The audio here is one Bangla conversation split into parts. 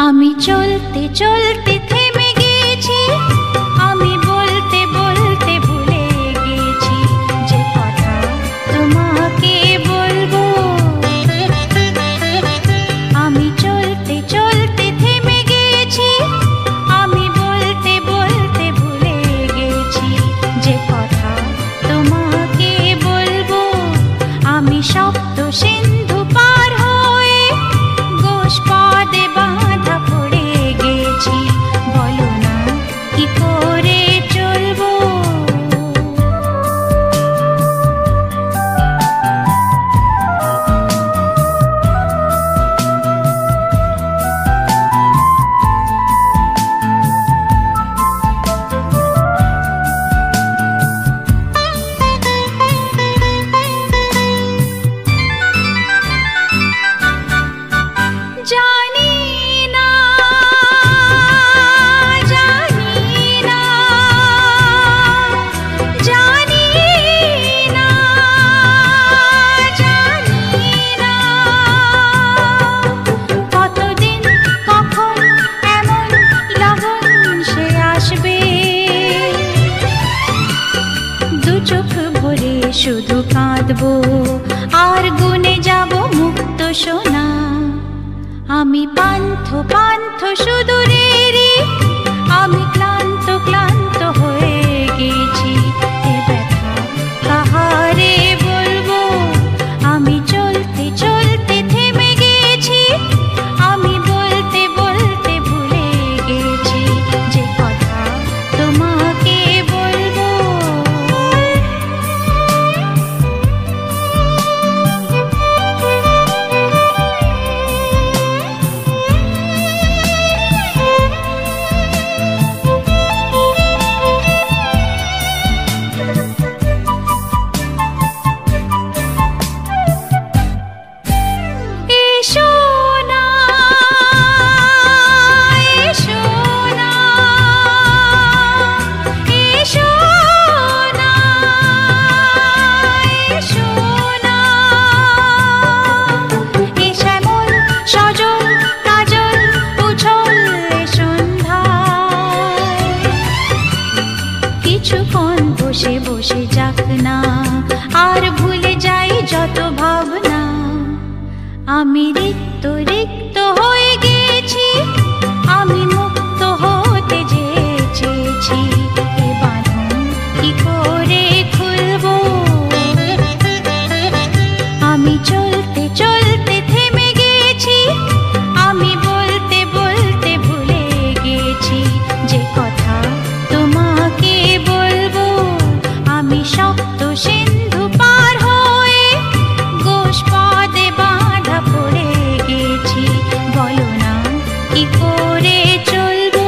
আমি চলতে চলতে থেমে গেছি, আমি বলতে বলতে ভুলে গেছি যে কথা তোমাকে বলবো। আমি চলতে চলতে থেমে গেছি, আমি বলতে বলতে ভুলে গেছি যে কথা তোমাকে বলবো। আমি শব্দ সিন্ধু পার হয়ে গোষ্পদে বাঁধা পড়ে গেছি, বলো না কি করে চলবো। জানি না, জানি না, জানি না, জানি না কতদিন কখন এমন লগন সে আসবে। দু চোখ ভরে শুধু কাঁদবো আর গুনে যাব মুক্ত সোনা। আমি পান্থ পান্থ সুদূরেরই, আমি ক্লান্ত ক্লান্ত হয়ে গেছি। এ ব্যথা কাহারে বলবো। আমি চলতে চলতে থেমে গেছি, আমি বলতে বলতে ভুলে গেছি যে কথা তোমাকে বলবো। এসো না, এসো না, এসো না, এসো না। এ শ্যামল সজল কাজল উছল এ সন্ধ্যায় কিছুক্ষণ বসে বসে যাক না, আর ভুলে যাই যত ভাবনা। আমি রিক্ত রিক্ত হয়ে গেছি, আমি মুক্ত হতে যে চেয়েছি। এ বাঁধন কি করে খুলবো। আমি চলতে চলতে থেমে গেছি, আমি বলতে বলতে ভুলে গেছি যে কথা তোমাকে বলবো। আমি শব্দ সিন্ধু পার হয়ে গোষ্পদে বাঁধা পড়ে গেছি, বলো না কি করে চলবো।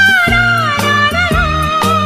লা লা লা লা।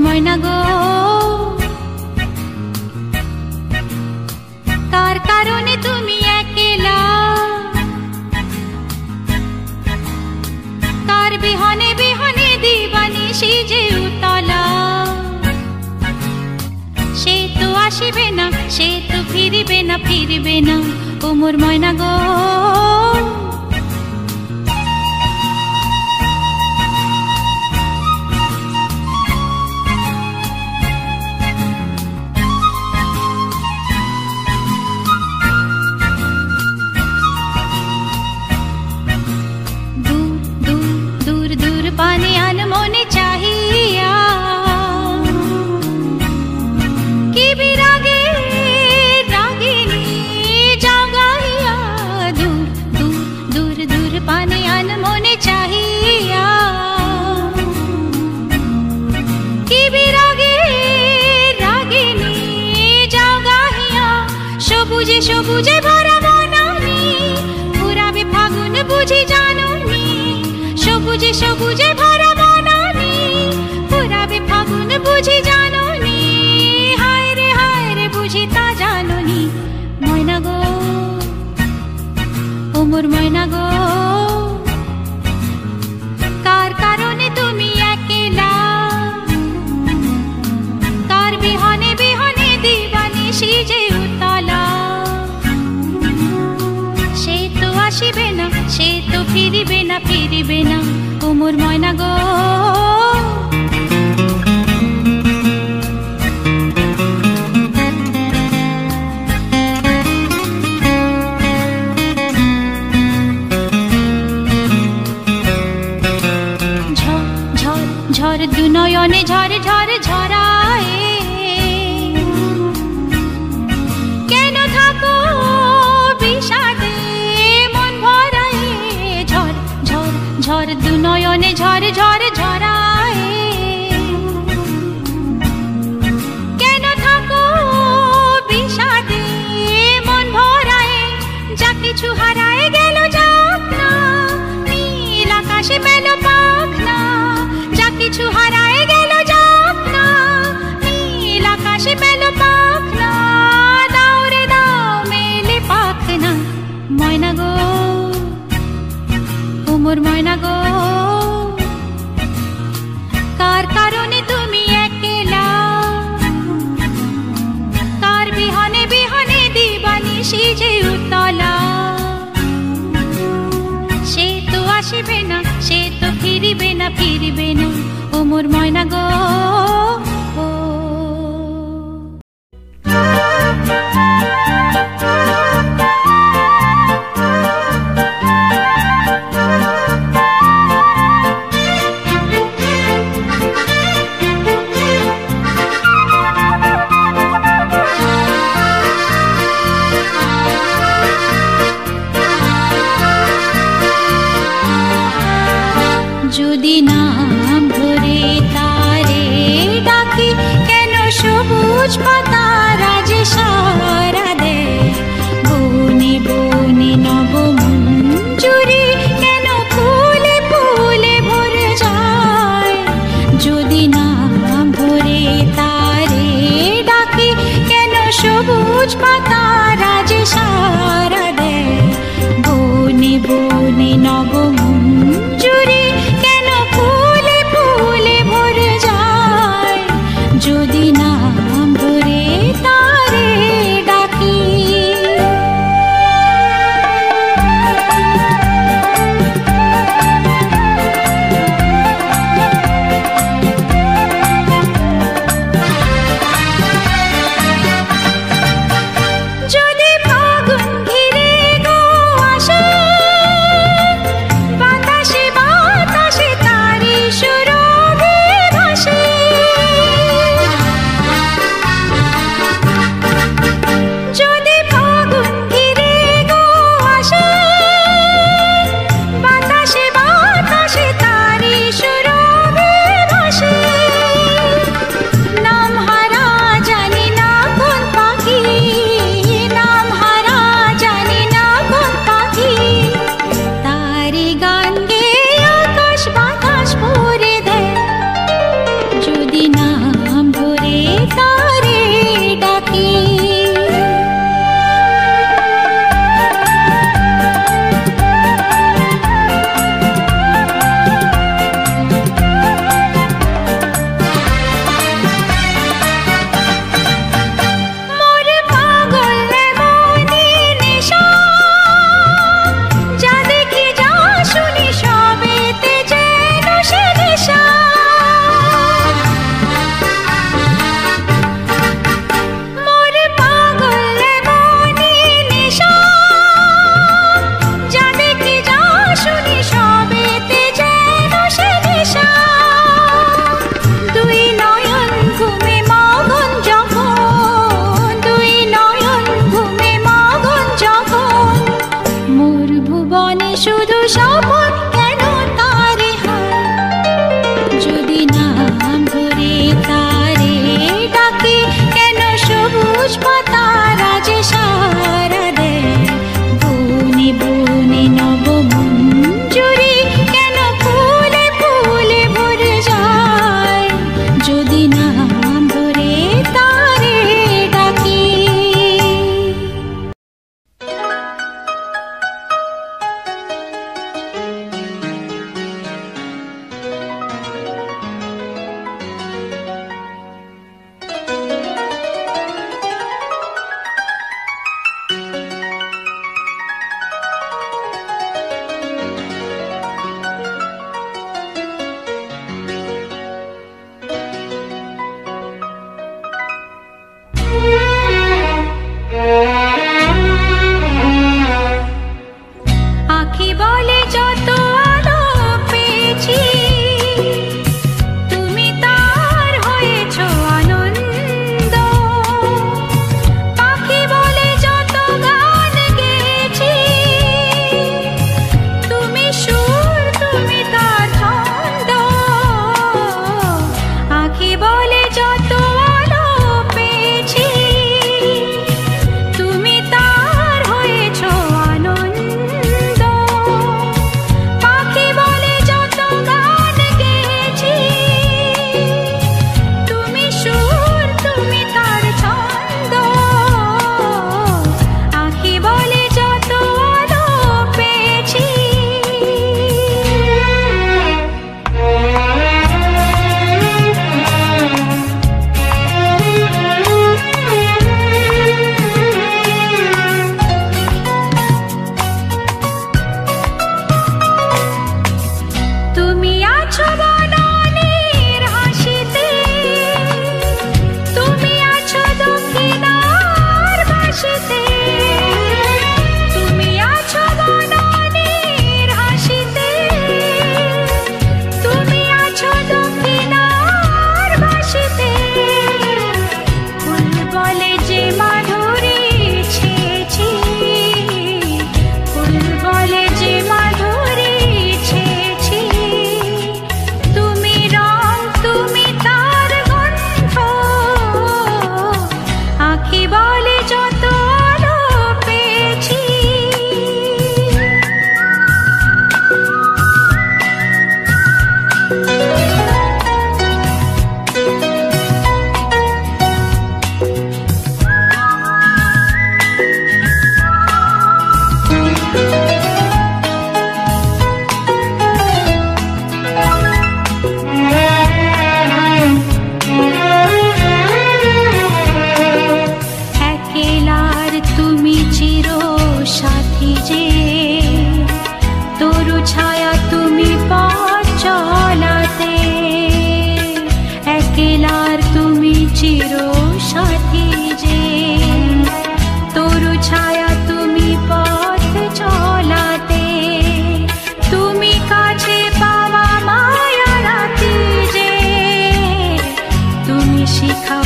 ময়না গো কার কারণে তুমি একলা কার বিহনে বিহনে দিবানিশি যে উতলা সে তো আসিবে না সে তো ফিরিবে না ও মোর ময়না গো पाने आन मोने चाहिया कि बिरागे रागिनी जागाइया दूर दूर दूर दूर पाने आन मोने चाहिया कि बिरागे रागिनी जागाइया सबुजे सबुजे भरा बनानी पुराबे फागुन बुझी जाननी सबुजे सबुजे भरा बनानी पुराबे फागुन बुझी जाननी हाय रे बुझी ता जाननी मयना गो ओ मोर मयना गो कार कारणे तुमी एकेला कार बिहने बिहने दिवानिशि जे उतला से तो आसिबे ना से तो फिरिबे ना ओ मोर मयना गो झर दुनयने झर झर झराए केन थाको বিষাদে মন ভরায়ে ঝর ঝর ঝর দুনয়নে ঝর ঝর ঝরায়ে কেন থাকো বিষাদে মন ভরায়ে যা কিছু হারায়ে গেল যাক না নীল আকাশে মেলো পাখ না যা কিছু হারায়ে গেল যাক না নীল আকাশে মেলো পাখ না দাও রে দাও মেলে পাখ না ময়না গো ও মোর ময়না গো কার কারণে তুমি একলা কার বিহনে বিহনে দিবানিশি যে উতলা সে তো আসিবে না সে তো ফিরিবে না ও মোর ময়না গো যদি নাম ধরে তারে ডাকি কেন সবুজ পাতার আজ সারা দেয় বনে বনে নব মঞ্জুরি কেন ফুলে ফুলে ভরে যায় যদি নাম ধরে তারে ডাকি কেন সবুজ পাতার আজ সারা দেয় বনে বনে নব মঞ্জুরি যদি নাম ধরে তারে ডাকি যদি ফাগুন ঘিরে গো আসে বাতাসে বাতাসে তারি সুরভি ভাসে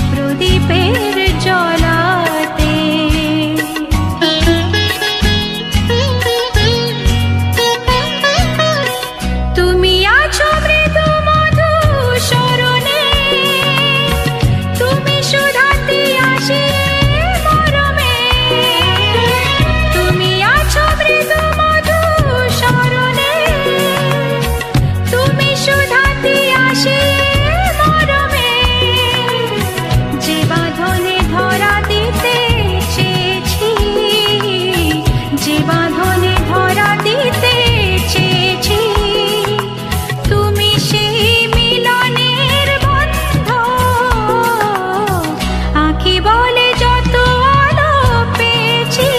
প্রদীপের জ্বলাতে। তুমি আছো মৃদু মধু স্মরণে, তুমি সুধাতি আসি মরমে। তুমি আছো মৃদু মধু স্মরণে, তুমি সুধাতি আসি মরমে। যে বাঁধনে ধরা দিতে চেয়েছি, যে বাঁধনে ধরা দিতে চেয়েছি, তুমি সেই মিলনের বন্ধ। আঁখি বলে যত আলো পেয়েছি,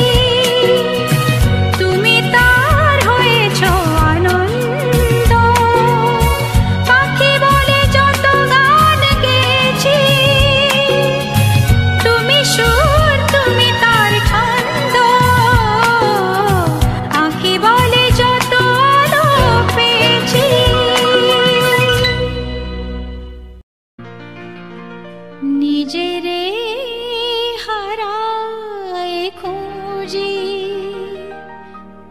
তুমি তার হয়েছ আনন্দ। পাখি বলে যত গান গেয়েছি, তুমি সুর, তুমি তার ছন্দ। আঁখি বলে যত আলো পেয়েছি। নিজেরে হারায় খুঁজি,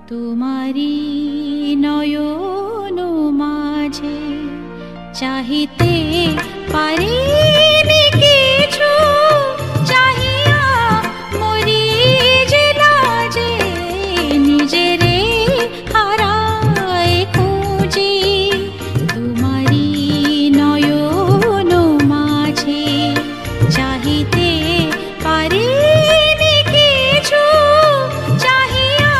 তোমারি নয়ন মাঝে চাহিতে পারিনি কিছু। চাহিয়া মরি যে লাজে, নিজেরে হারায় খুঁজি, তোমারি নয়ন মাঝে চাহিতে পারিনি কিছু। চাহিয়া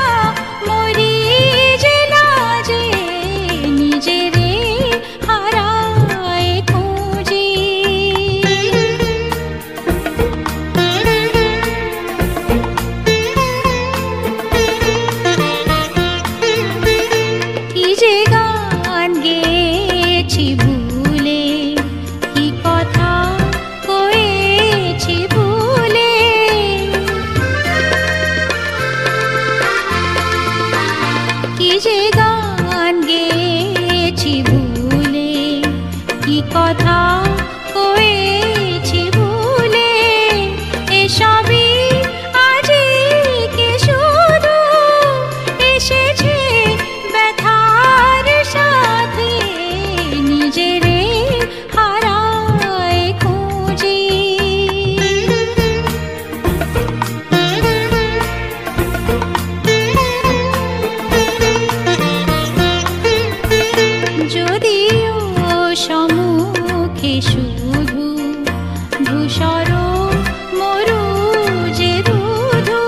মরি যে লাজে, নিজেরে হারায় খুঁজি। কি যে গান গেয়েছি ভুলে, কি কথা কয়েছি ভুলে। কি যে গান গেয়েছি ভুলে, কি কথা কয়েছি ভুলে। এসবই আজিকে শুধু এসেছে ব্যথার সাথে, নিজেরে হারায় খুঁজি। যদিও সম্মুখে শুধু ধূসর মরু যে ধুধু।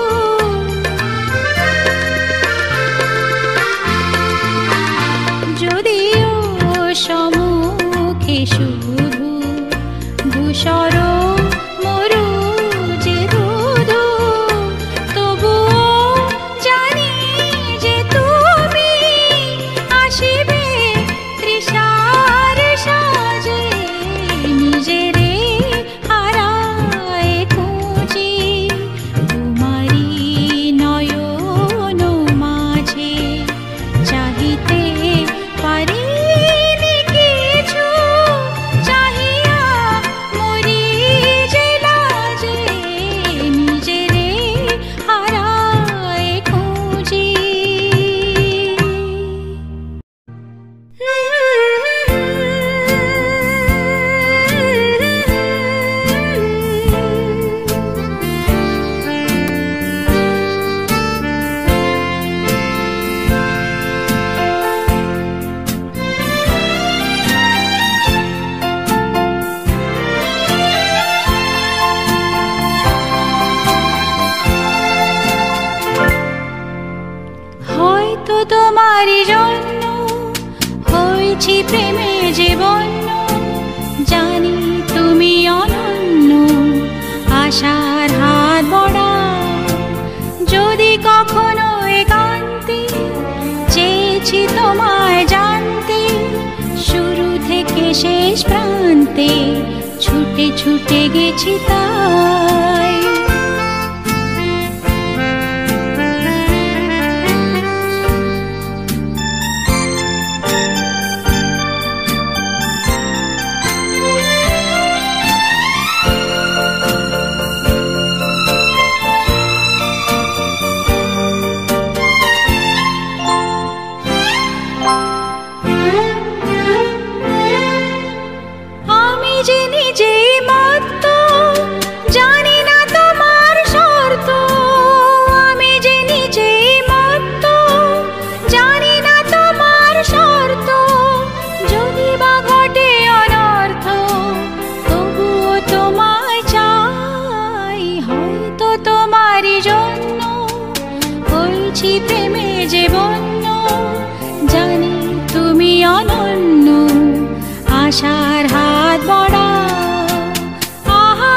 যদিও সম্মুখে শুধু ধূসর মরু যে ধুধু, তবুও জানি যে তুমি আসিবে তৃষার সাজে। নিজেরে হারায় খুঁজি, তোমারি নয়ন মাঝে চাহিতে পারিনি কিছু। চাহিয়া মরি যে লাজে, নিজেরে হারায় খুঁজি। হয়তো তোমারই জন্য হয়েছি প্রেমে যে বন্য। জানি তুমি অনন্য, আশার হাত বড়াও। যদি কখনো একান্তে চেয়েছি তোমায় জানতে, শুরু থেকে শেষ প্রান্তে ছুটে ছুটে গেছি তাই। আশার হাত বড়া আহা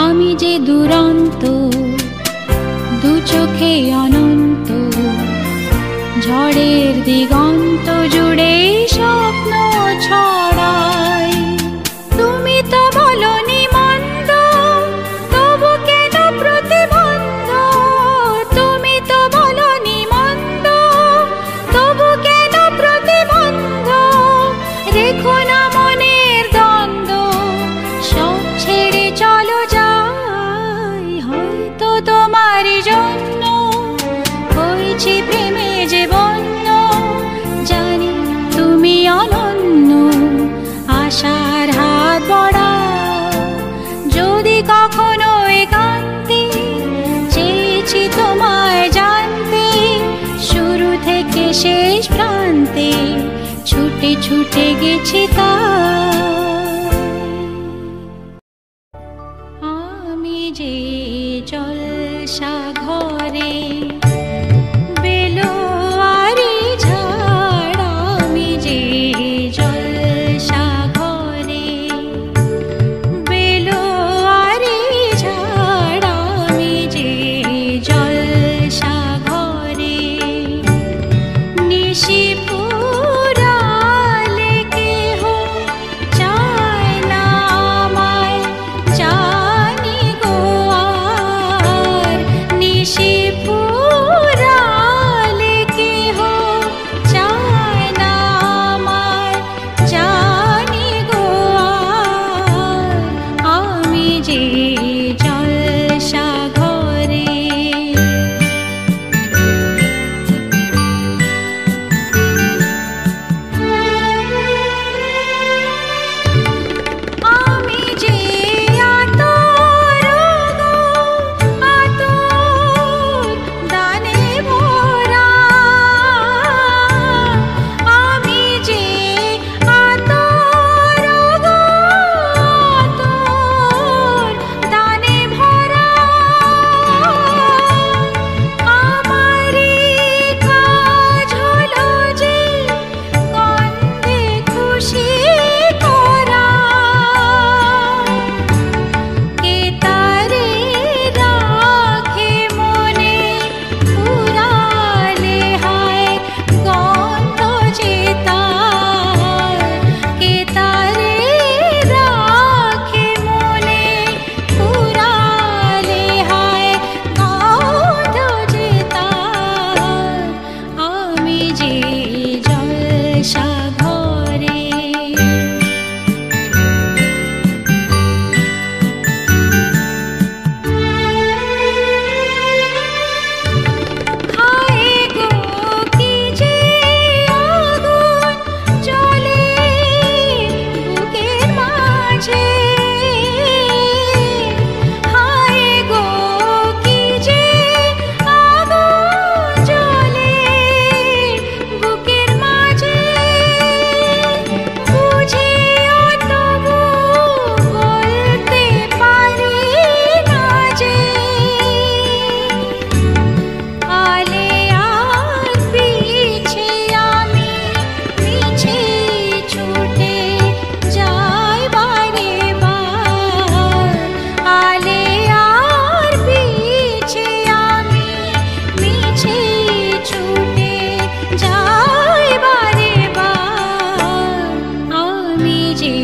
আমি যে দুরন্ত দু চোখে অনন্ত ঝড়ের দিগন্ত জুড়ে স্বপ্ন ছড়াই তুমি তো বলনি মন্দ তবু কেন প্রতিবন্ধ তুমি তো বলনি মন্দ তবু কেন প্রতিবন্ধ রেখো না মনের দ্বন্দ্ব সব ছেড়ে চলো যাই হয়তো তোমার জন্য হয়েছি প্রেমে যে বন্য জানি তুমি অনন্য আশার হাত বড়া যদি কখনো একান্তে চেয়েছি তোমায় জানতে শুরু থেকে শেষ প্রান্তে ছুটে ছুটে গেছি তাই আমি যে জলসা ঘরে বেলোয়ারি ঝাড় আমি যে জলসা ঘরে বেলোয়ারি ঝাড় আমি যে জলসা ঘরে নিশি পুরালে কেহ চায় না আমায় জানি গো আর নিশি পুরালে কেহ চায় না আমায় জানি গো আর আমি যে জলসা ঘরে আমি যে আতর গো আতর দানে ভরা আমি যে আতর গো আতর দানে ভরা আমারই কাজ হলো যে গন্ধে খুশি করা কে তারে রাখে মনে পুরালে হায় গন্ধ যে তার কে তারে রাখে মনে পুরালে হায় গন্ধ যে তার আমি যে জলসা ঘরে হায় গো কি যে আগুন জ্বলে বুকের মাঝে হায় গো কি যে আগুন জ্বলে বুকের মাঝে বুঝিও তবু বলতে পারি না যে আলে আর পিছে আমি মিছে ছুটে যাই বারে বার আলে আর পিছে আমি মিছে ছুটে যাই বারে বার আমি যে